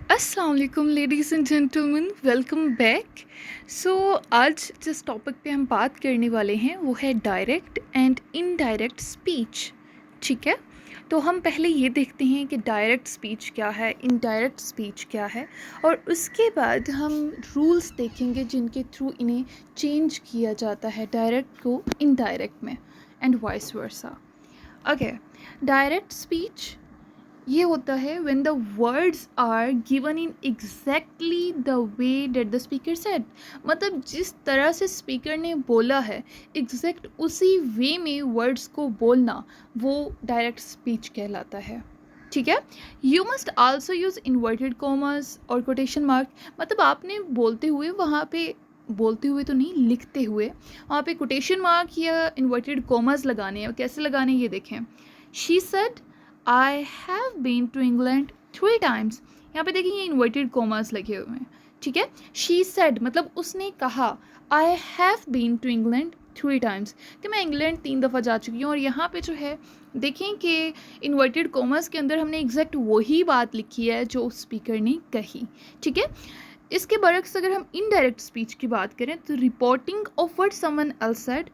अस्सलाम वालेकुम ladies and gentleman, welcome back. So आज जिस टॉपिक पे हम बात करने वाले हैं वो है डायरेक्ट एंड इनडायरेक्ट स्पीच। ठीक है, तो हम पहले ये देखते हैं कि डायरेक्ट स्पीच क्या है, इनडायरेक्ट स्पीच क्या है, और उसके बाद हम रूल्स देखेंगे जिनके थ्रू इन्हें चेंज किया जाता है डायरेक्ट को इनडायरेक्ट में, and vice versa. Okay, direct speech ये होता है when the words are given in exactly the way that the speaker said. मतलब जिस तरह से स्पीकर ने बोला है एग्जैक्ट उसी वे में वर्ड्स को बोलना, वो डायरेक्ट स्पीच कहलाता है। ठीक है, you must also use inverted commas और कोटेशन मार्क। मतलब आपने बोलते हुए वहाँ पे, बोलते हुए तो नहीं, लिखते हुए वहाँ पे कोटेशन मार्क या इन्वर्टेड कॉमर्स लगाने हैं। कैसे लगाने ये देखें। She said I have been to England 3 times। यहाँ पे देखिए ये इन्वर्टेड कॉमर्स लगे हुए हैं। ठीक है, शी सेड मतलब उसने कहा, I have been to England 3 times कि मैं इंग्लैंड 3 दफ़ा जा चुकी हूँ। और यहाँ पे जो है देखें कि इन्वर्टेड कॉमर्स के अंदर हमने एग्जैक्ट वही बात लिखी है जो स्पीकर ने कही। ठीक है, इसके बरक्स अगर हम इनडायरेक्ट स्पीच की बात करें तो reporting of what someone else said,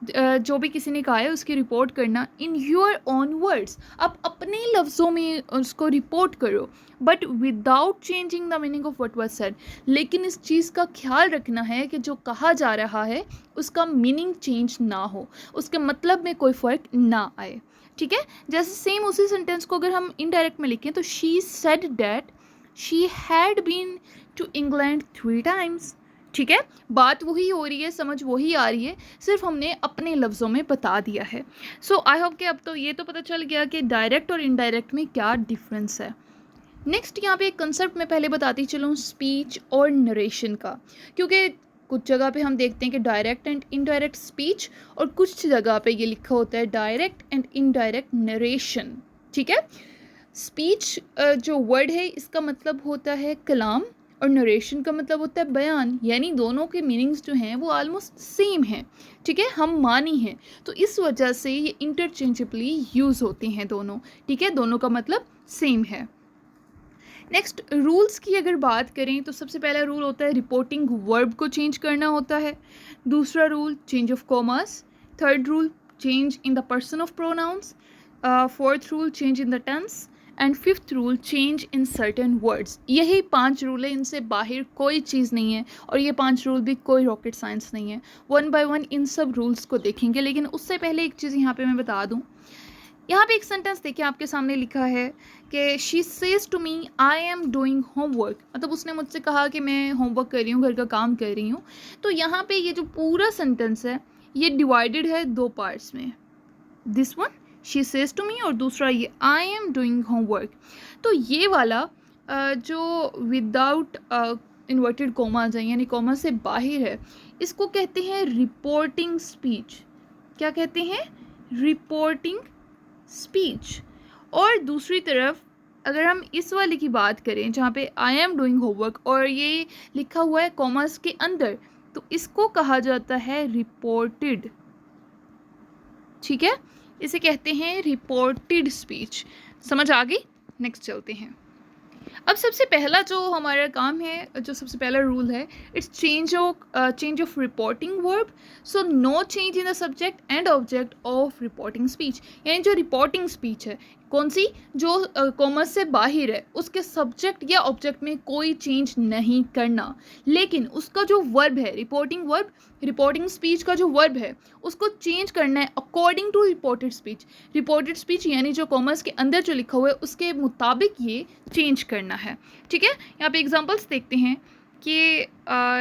जो भी किसी ने कहा है उसकी रिपोर्ट करना इन योर ओन वर्ड्स। आप अपने लफ्ज़ों में उसको रिपोर्ट करो, but without changing the meaning of what was said. लेकिन इस चीज़ का ख्याल रखना है कि जो कहा जा रहा है उसका मीनिंग चेंज ना हो, उसके मतलब में कोई फ़र्क ना आए। ठीक है, जैसे सेम उसी सेंटेंस को अगर हम इनडायरेक्ट में लिखें तो she said that she had been to England 3 times। ठीक है, बात वही हो रही है, समझ वही आ रही है, सिर्फ हमने अपने लफ्ज़ों में बता दिया है। सो आई होप कि अब तो ये तो पता चल गया कि डायरेक्ट और इनडायरेक्ट में क्या डिफरेंस है। नेक्स्ट यहाँ पे एक कंसेप्ट मैं पहले बताती चलूँ स्पीच और नरेशन का, क्योंकि कुछ जगह पे हम देखते हैं कि डायरेक्ट एंड इनडायरेक्ट स्पीच, और कुछ जगह पे ये लिखा होता है डायरेक्ट एंड इनडायरेक्ट नरेशन। ठीक है, स्पीच जो वर्ड है इसका मतलब होता है कलाम, और नरेशन का मतलब होता है बयान, यानी दोनों के मीनिंग्स जो हैं वो ऑलमोस्ट सेम हैं। ठीक है, हम मानी हैं, तो इस वजह से ये इंटरचेंजेबली यूज़ होते हैं दोनों। ठीक है, दोनों का मतलब सेम है। नेक्स्ट रूल्स की अगर बात करें तो सबसे पहला रूल होता है रिपोर्टिंग वर्ब को चेंज करना होता है। दूसरा rule change of commas. Third rule change in the person of pronouns. Fourth rule change in the tense. And fifth rule change in certain words. यही 5 रूल है, इनसे बाहर कोई चीज़ नहीं है, और ये 5 रूल भी कोई रॉकेट साइंस नहीं है। वन बाय वन इन सब रूल्स को देखेंगे, लेकिन उससे पहले एक चीज़ यहाँ पे मैं बता दूँ। यहाँ पे एक सेंटेंस देखिए आपके सामने लिखा है कि she says to me I am doing homework. मतलब उसने मुझसे कहा कि मैं होमवर्क कर रही हूँ, घर का काम कर रही हूँ। तो यहाँ पे ये जो पूरा सेंटेंस है ये डिवाइडेड है 2 पार्ट्स में। This one she says to me, और दूसरा ये आई एम डूइंग होमवर्क। तो ये वाला जो विदाउट इन्वर्टेड कॉमाज है, यानी कॉमा से बाहर है, इसको कहते हैं रिपोर्टिंग स्पीच। क्या कहते हैं? Reporting speech. और दूसरी तरफ अगर हम इस वाले की बात करें जहाँ पे आई एम डूइंग होमवर्क और ये लिखा हुआ है कॉमर्स के अंदर, तो इसको कहा जाता है रिपोर्टेड। ठीक है, इसे कहते हैं रिपोर्टेड स्पीच। समझ आ गई? नेक्स्ट चलते हैं। अब सबसे पहला जो हमारा काम है, जो सबसे पहला रूल है, it's change of reporting verb. So no change in the subject and object of reporting speech. यानी जो रिपोर्टिंग स्पीच है कौन सी, जो कॉमर्स से बाहर है, उसके सब्जेक्ट या ऑब्जेक्ट में कोई चेंज नहीं करना, लेकिन उसका जो वर्ब है, रिपोर्टिंग वर्ब, रिपोर्टिंग स्पीच का जो वर्ब है उसको चेंज करना है according to reported speech. Reported speech यानी जो कॉमर्स के अंदर जो लिखा हुआ है उसके मुताबिक ये चेंज करना है। ठीक है, यहाँ पे एग्जांपल्स देखते हैं कि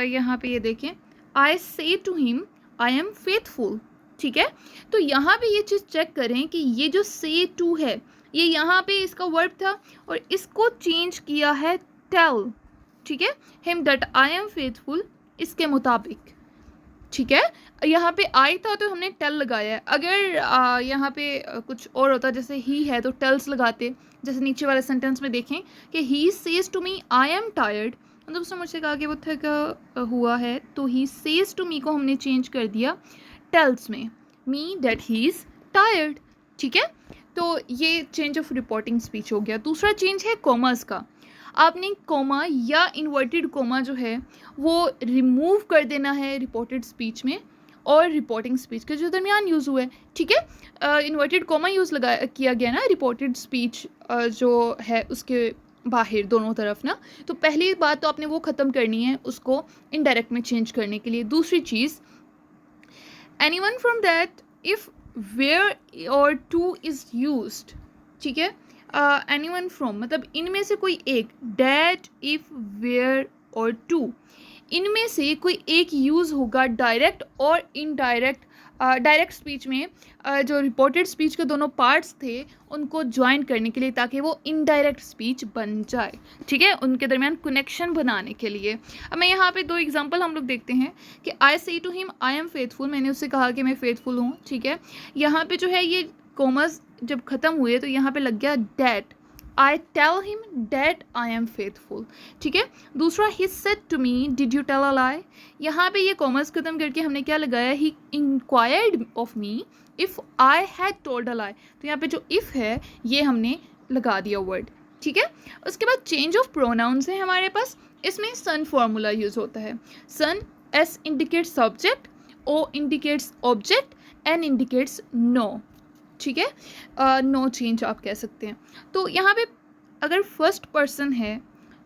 यहाँ पे ये देखें, I say to him I am faithful. ठीक है, तो यहाँ पे ये चीज़ चेक करें कि ये जो से टू है ये यहाँ पे इसका वर्ब था और इसको चेंज किया है टेल। ठीक है, him that I am faithful इसके मुताबिक। ठीक है, यहाँ पे आई था तो हमने टेल लगाया है। अगर यहाँ पे कुछ और होता, जैसे ही है तो टेल्स लगाते। जैसे नीचे वाले सेंटेंस में देखें कि he says to me I am tired, मतलब उसने मुझसे कहा कि वो थका हुआ है, तो ही सेज टू मी को हमने चेंज कर दिया टेल्स में me that he is tired. ठीक है, तो ये चेंज ऑफ रिपोर्टिंग स्पीच हो गया। दूसरा चेंज है कॉमर्स का। आपने कोमा या इन्वर्टेड कोमा जो है वो रिमूव कर देना है रिपोर्टेड स्पीच में और रिपोर्टिंग स्पीच के जो दरमियान यूज़ हुआ है, ठीक है। इन्वर्टेड कोमा यूज़ किया गया ना रिपोर्टेड स्पीच जो है उसके बाहर दोनों तरफ ना। तो पहली बात तो आपने वो ख़त्म करनी है उसको इनडायरेक्ट में चेंज करने के लिए। दूसरी चीज़, anyone from that if where और टू इज़ यूज्ड, ठीक है। एनीवन फ्रॉम मतलब इनमें से कोई एक, डैट, इफ़, वेयर और टू, इनमें से कोई एक यूज़ होगा डायरेक्ट और इनडायरेक्ट। डायरेक्ट स्पीच में जो रिपोर्टेड स्पीच के दोनों पार्ट्स थे उनको ज्वाइन करने के लिए, ताकि वो इनडायरेक्ट स्पीच बन जाए, ठीक है, उनके दरमियान कनेक्शन बनाने के लिए। अब मैं यहाँ पे 2 एग्जांपल हम लोग देखते हैं कि I say to him I am faithful, मैंने उससे कहा कि मैं फेथफुल हूँ, ठीक है। यहाँ पे जो है ये कॉमर्स जब ख़त्म हुए तो यहाँ पे लग गया that, I tell him that I am faithful, ठीक है। दूसरा, he said to me did you tell a lie, यहाँ पे ये कॉमर्स ख़त्म करके हमने क्या लगाया, he inquired of me if I had told a lie, तो यहाँ पे जो इफ़ है ये हमने लगा दिया वर्ड, ठीक है। उसके बाद चेंज ऑफ प्रोनाउंस है हमारे पास, इसमें सन फॉर्मूला यूज़ होता है। Son, S indicates subject, O indicates object, N indicates no, ठीक है, नो चेंज आप कह सकते हैं। तो यहाँ पे अगर फर्स्ट पर्सन है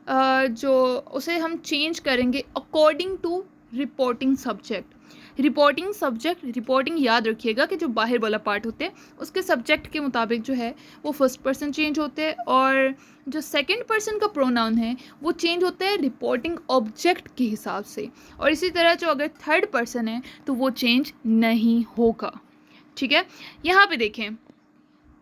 जो उसे हम चेंज करेंगे according to reporting subject. Reporting subject, reporting याद रखिएगा कि जो बाहर वाला पार्ट होते हैं उसके सब्जेक्ट के मुताबिक जो है वो फर्स्ट पर्सन चेंज होते हैं, और जो सेकंड पर्सन का प्रोनाउन है वो चेंज होता है रिपोर्टिंग ऑब्जेक्ट के हिसाब से, और इसी तरह जो अगर थर्ड पर्सन है तो वो चेंज नहीं होगा, ठीक है। यहाँ पे देखें,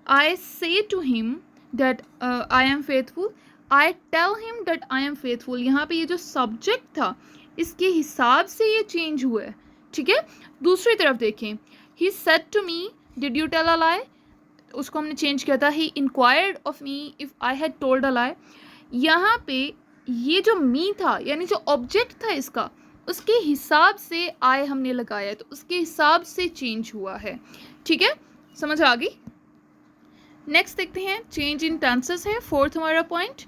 I say to him that I am faithful, I tell him that I am faithful, यहाँ पे ये जो सब्जेक्ट था इसके हिसाब से ये चेंज हुआ है, ठीक है। दूसरी तरफ देखें, he said to me did you tell a lie, उसको हमने चेंज किया था he inquired of me if I had told a lie. यहाँ पे ये जो मी था यानी जो ऑब्जेक्ट था इसका, उसके हिसाब से आई हमने लगाया है, तो उसके हिसाब से चेंज हुआ है, ठीक है, समझ आ गई। नेक्स्ट देखते हैं, चेंज इन टेंसेस है फोर्थ हमारा पॉइंट,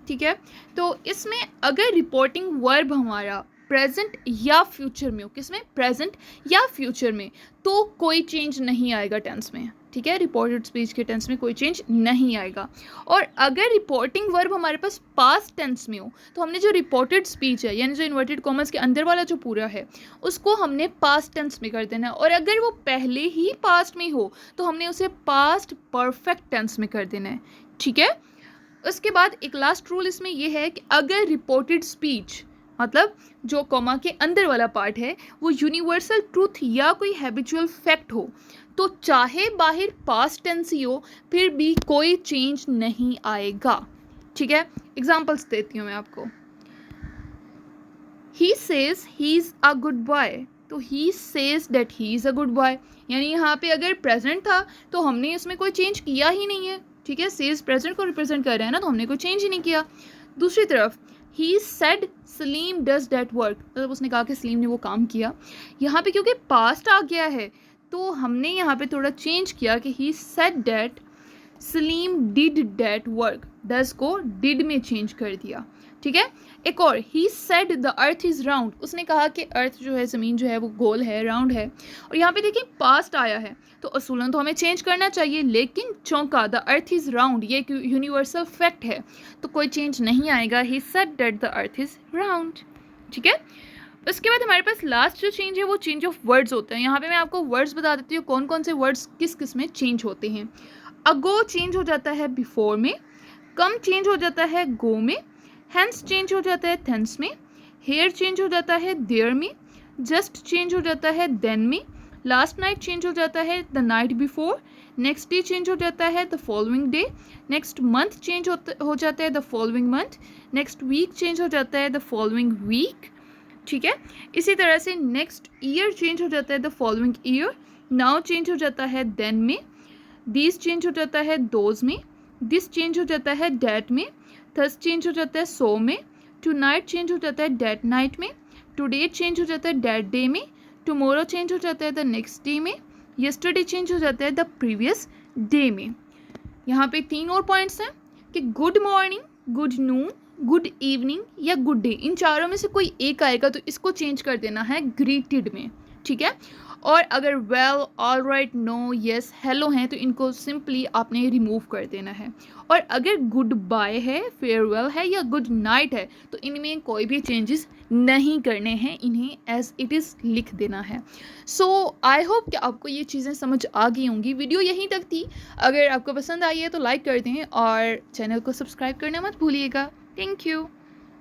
ठीक है। तो इसमें अगर रिपोर्टिंग वर्ब हमारा प्रेजेंट या फ्यूचर में हो, किसमें, प्रेजेंट या फ्यूचर में, तो कोई चेंज नहीं आएगा टेंस में, ठीक है। रिपोर्टेड स्पीच के टेंस में कोई चेंज नहीं आएगा। और अगर रिपोर्टिंग वर्ब हमारे पास पास्ट टेंस में हो तो हमने जो रिपोर्टेड स्पीच है यानी जो इन्वर्टेड कॉमर्स के अंदर वाला जो पूरा है उसको हमने पास्ट टेंस में कर देना है, और अगर वो पहले ही पास्ट में हो तो हमने उसे पास्ट परफेक्ट टेंस में कर देना है, ठीक है। उसके बाद एक लास्ट रूल इसमें यह है कि अगर रिपोर्टेड स्पीच मतलब जो कॉमा के अंदर वाला पार्ट है वो यूनिवर्सल ट्रूथ या कोई हैबिचुअल फैक्ट हो तो चाहे बाहर पास्ट टेंस ही हो फिर भी कोई चेंज नहीं आएगा, ठीक है। एग्जांपल्स देती हूँ मैं आपको। He says he is a good boy, तो he says that he is a good boy, यानी यहाँ पे अगर प्रेजेंट था तो हमने इसमें कोई चेंज किया ही नहीं है, ठीक है। सेज प्रेजेंट को रिप्रेजेंट कर रहे हैं ना, तो हमने कोई चेंज ही नहीं किया। दूसरी तरफ, he said Salim does that work, मतलब उसने कहा कि सलीम ने वो काम किया। यहाँ पे क्योंकि पास्ट आ गया है तो हमने यहाँ पे थोड़ा चेंज किया कि he said that Salim did that work, does को डिड में चेंज कर दिया, ठीक है। एक और, he said the earth is round, उसने कहा कि अर्थ जो है ज़मीन जो है वो गोल है, राउंड है, और यहाँ पे देखिए पास्ट आया है तो असूलन तो हमें चेंज करना चाहिए, लेकिन चौंका, द अर्थ इज़ राउंड ये एक यूनिवर्सल फैक्ट है तो कोई चेंज नहीं आएगा, he said that the earth is round, ठीक है। उसके बाद हमारे पास लास्ट जो चेंज है वो चेंज ऑफ वर्ड्स होता है। यहाँ पे मैं आपको वर्ड्स बता देती हूँ कौन कौन से वर्ड्स किस किस में चेंज होते हैं। अगो चेंज हो जाता है बिफोर में, कम चेंज हो जाता है गो में, हैंस चेंज हो जाता है थेंस में, हेयर चेंज हो जाता है देयर में, जस्ट चेंज हो जाता है देन में, लास्ट नाइट चेंज हो जाता है the night before, next day change हो जाता है the following day, next month change हो जाता है the following month, next week change हो जाता है द फॉलोइंग वीक, ठीक है। इसी तरह से नेक्स्ट ईयर चेंज हो जाता है the following year, now change हो जाता है देन में, दिस चेंज हो जाता है दोज में, दिस चेंज हो जाता है डैट में, थस चेंज हो जाता है सो में, टू नाइट चेंज हो जाता है डैट नाइट में, टुडे चेंज हो जाता है डैट डे में, टुमारो चेंज हो जाता है द नेक्स्ट डे में, येस्टरडे चेंज हो जाता है द प्रीवियस डे में। यहाँ पे 3 और पॉइंट्स हैं कि good morning, good noon, good evening या गुड डे, इन चारों में से कोई एक आएगा तो इसको चेंज कर देना है ग्रीटेड में, ठीक है। और अगर well, all right, no, yes, hello हैं तो इनको सिंपली आपने रिमूव कर देना है। और अगर गुड बाय है, फेयरवेल है या गुड नाइट है तो इनमें कोई भी चेंजेस नहीं करने हैं, इन्हें एज इट इज़ लिख देना है। सो आई होप कि आपको ये चीज़ें समझ आ गई होंगी। वीडियो यहीं तक थी। अगर आपको पसंद आई है तो लाइक कर दें और चैनल को सब्सक्राइब करना मत भूलिएगा। Thank you.